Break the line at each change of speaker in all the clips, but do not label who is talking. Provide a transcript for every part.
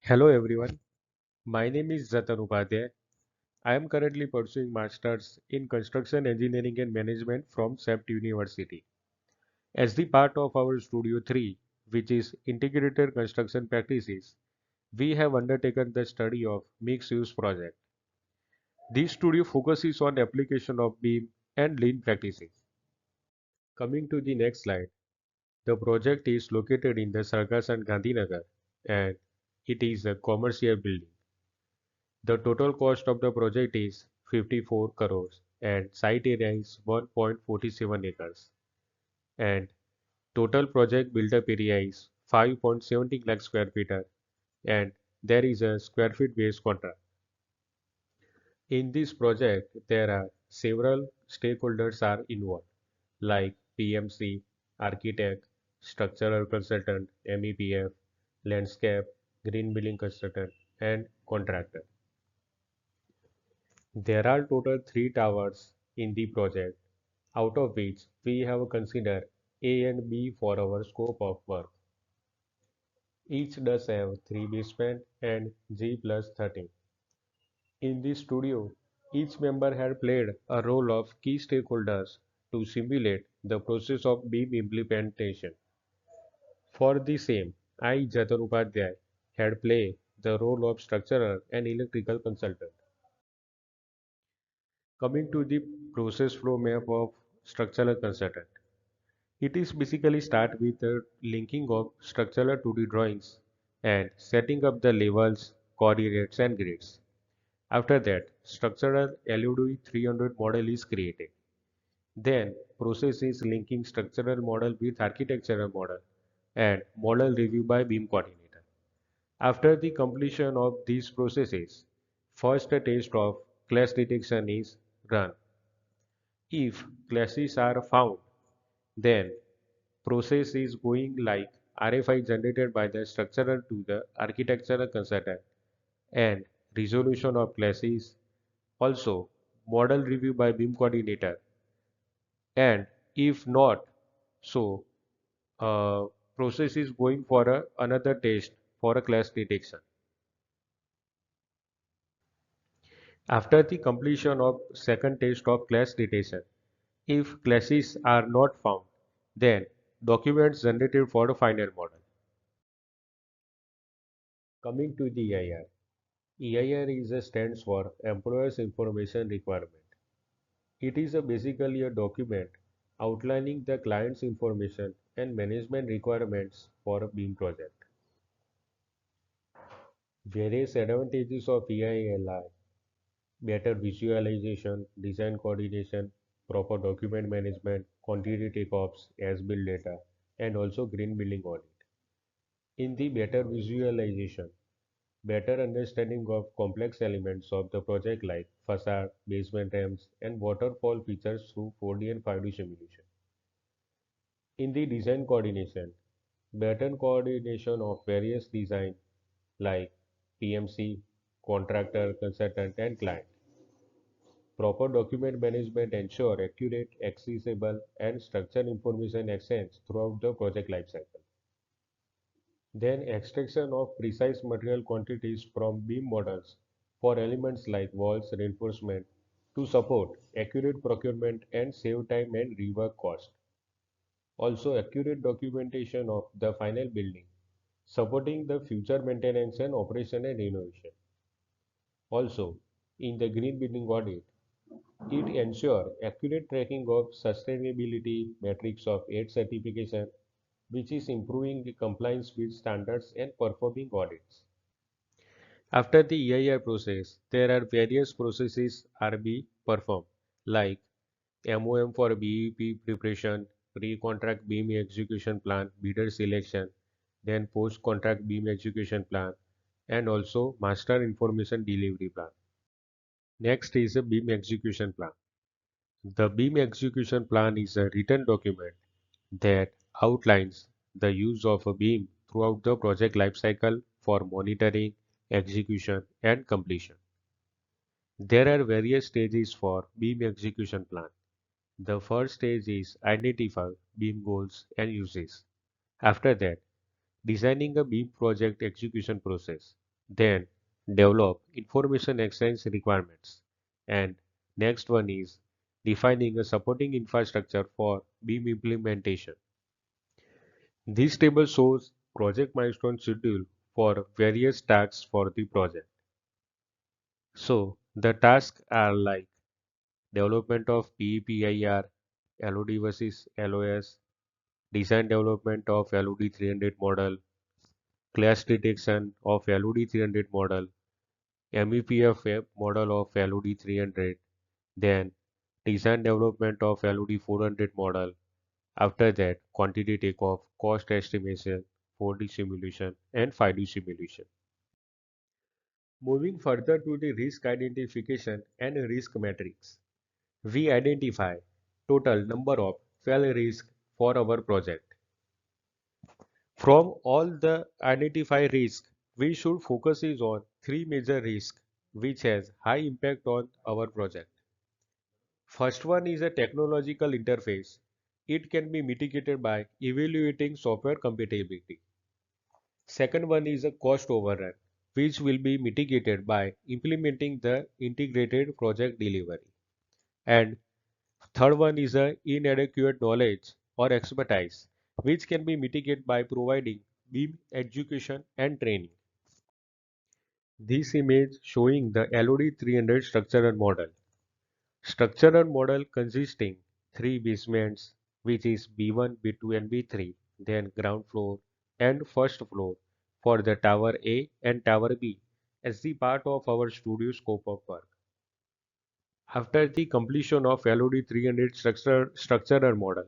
Hello everyone, my name is Jatan Upadhyay. I am currently pursuing Masters in Construction Engineering and Management from SEPT University. As the part of our Studio 3, which is Integrated Construction Practices, we have undertaken the study of mixed-use project. This studio focuses on application of BEAM and lean practices. Coming to the next slide, the project is located in the Sarkar and Gandhinagar and it is a commercial building. The total cost of the project is 54 crores and site area is 1.47 acres and total project built-up area is 5.70 lakh square feet and there is a square feet based contract. In this project, there are several stakeholders are involved like PMC, architect, structural consultant, MEPF, landscape, green building consultant and contractor. There are total 3 towers in the project, out of which we have considered A and B for our scope of work. Each does have 3 basements and G plus 13. In this studio, each member had played a role of key stakeholders to simulate the process of beam implementation. For the same, I, Jatan Upadhyay, had played the role of structural and electrical consultant. Coming to the process flow map of structural consultant. It is basically start with the linking of structural 2D drawings and setting up the levels, coordinates and grids. After that, structural LUD 300 model is created. Then, process is linking structural model with architectural model and model review by beam coordinator. After the completion of these processes, first test of clash detection is run. If clashes are found, then process is going like RFI generated by the structural to the architectural consultant and resolution of classes, also model review by beam coordinator, and if not so, uh, process is going for another test for a clash detection. After the completion of second test of clash detection, if clashes are not found, then documents generated for the final model. Coming to the EIR. EIR stands for Employers Information Requirement. It is basically a document outlining the client's information and management requirements for a BEAM project. Various advantages of EIL are better visualization, design coordination, proper document management, quantity takeoffs, as-built data, and also green building audit. In the better visualization, better understanding of complex elements of the project like facade, basement ramps, and waterfall features through 4D and 5D simulation. In the design coordination, better coordination of various design like PMC, contractor, consultant, and client. Proper document management ensure accurate, accessible, and structured information exchange throughout the project lifecycle. Then extraction of precise material quantities from beam models for elements like walls reinforcement to support accurate procurement and save time and rework cost. Also accurate documentation of the final building, supporting the future maintenance and operation and innovation. Also, in the green building audit, it ensures accurate tracking of sustainability metrics of aid certification, which is improving the compliance with standards and performing audits. After the EIR process, there are various processes are be performed like MOM for BEP preparation, pre-contract beam execution plan, bidder selection, then post-contract beam execution plan, and also master information delivery plan. Next is a beam execution plan. The beam execution plan is a written document that outlines the use of a beam throughout the project lifecycle for monitoring, execution, and completion. There are various stages for beam execution plan. The first stage is identify beam goals and uses. After that, designing a beam project execution process. Then develop information exchange requirements. And next one is defining a supporting infrastructure for BIM implementation. This table shows project milestone schedule for various tasks for the project. So the tasks are like development of PEPIR, LOD versus LOS, design development of LOD 300 model, clash detection of LOD 300 model, MEPF model of LOD 300, then design development of LOD 400 model. After that, quantity takeoff, cost estimation, 4D simulation, and 5D simulation. Moving further to the risk identification and risk matrix, we identify total number of fail risk for our project. From all the identified risks, we should focus is on three major risks which has high impact on our project. First one is a technological interface. It can be mitigated by evaluating software compatibility. Second one is a cost overrun, which will be mitigated by implementing the integrated project delivery. And third one is a inadequate knowledge or expertise, which can be mitigated by providing BIM education and training. This image showing the LOD 300 structural model. Structural model consisting three basements, which is B1, B2, and B3, then ground floor and first floor for the tower A and tower B as the part of our studio scope of work. After the completion of LOD 300 structural model,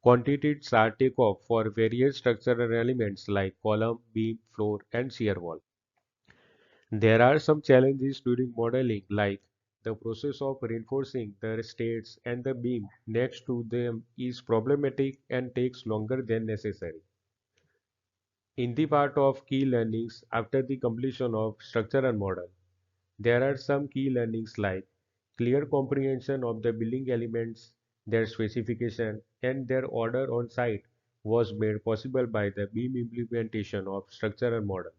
quantities are taken off for various structural elements like column, beam, floor, and shear wall. There are some challenges during modeling, like the process of reinforcing the states and the beam next to them is problematic and takes longer than necessary. In the part of key learnings after the completion of structural model, there are some key learnings like clear comprehension of the building elements, their specification, and their order on site was made possible by the beam implementation of structural model.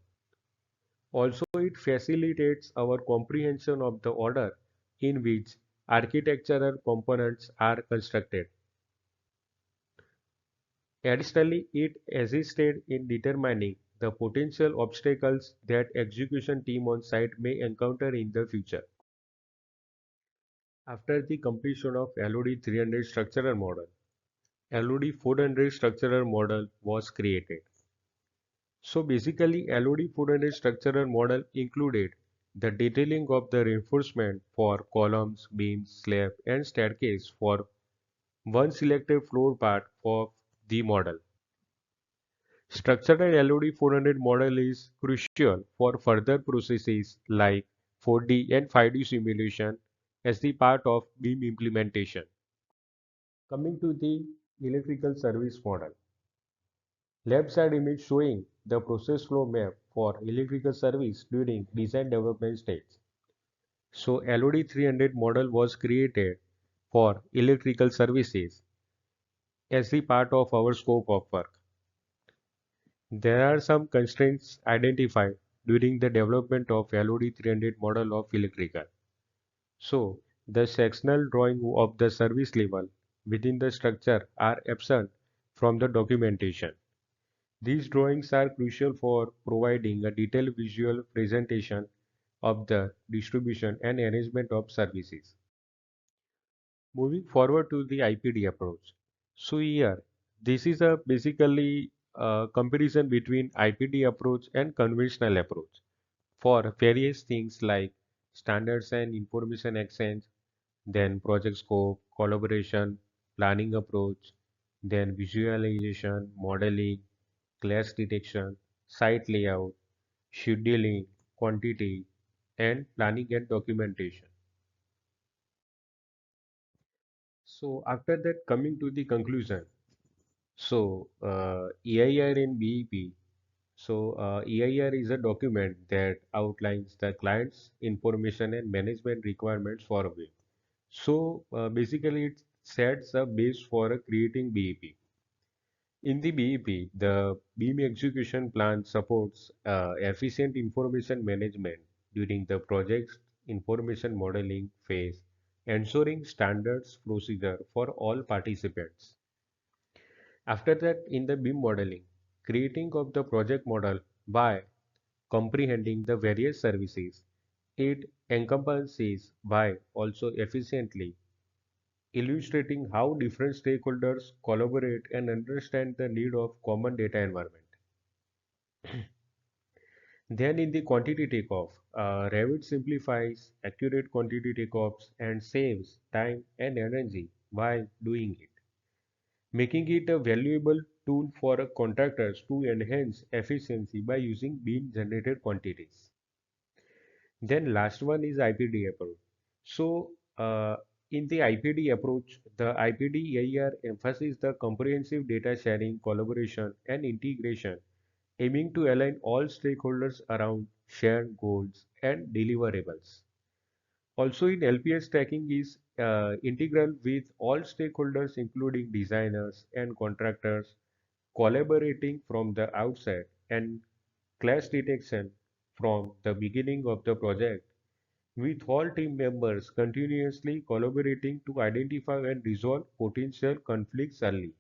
Also, it facilitates our comprehension of the order in which architectural components are constructed. Additionally, it assisted in determining the potential obstacles that execution team on site may encounter in the future. After the completion of LOD 300 structural model, LOD 400 structural model was created. So basically, LOD 400 structural model included the detailing of the reinforcement for columns, beams, slab, and staircase for one selected floor part of the model. Structural LOD 400 model is crucial for further processes like 4D and 5D simulation as the part of beam implementation. Coming to the electrical service model. Left side image showing the process flow map for electrical service during design development stage. So LOD 300 model was created for electrical services as the part of our scope of work. There are some constraints identified during the development of LOD 300 model of electrical. So the sectional drawing of the service level within the structure are absent from the documentation. These drawings are crucial for providing a detailed visual presentation of the distribution and arrangement of services. Moving forward to the IPD approach. So here, this is a basically a comparison between IPD approach and conventional approach for various things like standards and information exchange, then project scope, collaboration, planning approach, then visualization, modeling, clash detection, site layout, scheduling, quantity, and planning and documentation. So after that, coming to the conclusion. So EIR in BEP. So EIR is a document that outlines the client's information and management requirements for a way. So basically, it sets a base for creating BEP. In the BEP, the beam execution plan supports efficient information management during the project's information modeling phase, ensuring standards procedure for all participants. After that, in the beam modeling, creating of the project model by comprehending the various services, it encompasses by also efficiently illustrating how different stakeholders collaborate and understand the need of common data environment. Then in the quantity takeoff, Revit simplifies accurate quantity takeoffs and saves time and energy while doing it, making it a valuable tool for contractors to enhance efficiency by using being generated quantities. Then last one is IPD approach. So in the IPD approach, the IPD AER emphasizes the comprehensive data sharing, collaboration, and integration, aiming to align all stakeholders around shared goals and deliverables. Also, in LPS tracking is integral with all stakeholders, including designers and contractors, collaborating from the outset and clash detection from the beginning of the project, with all team members continuously collaborating to identify and resolve potential conflicts early.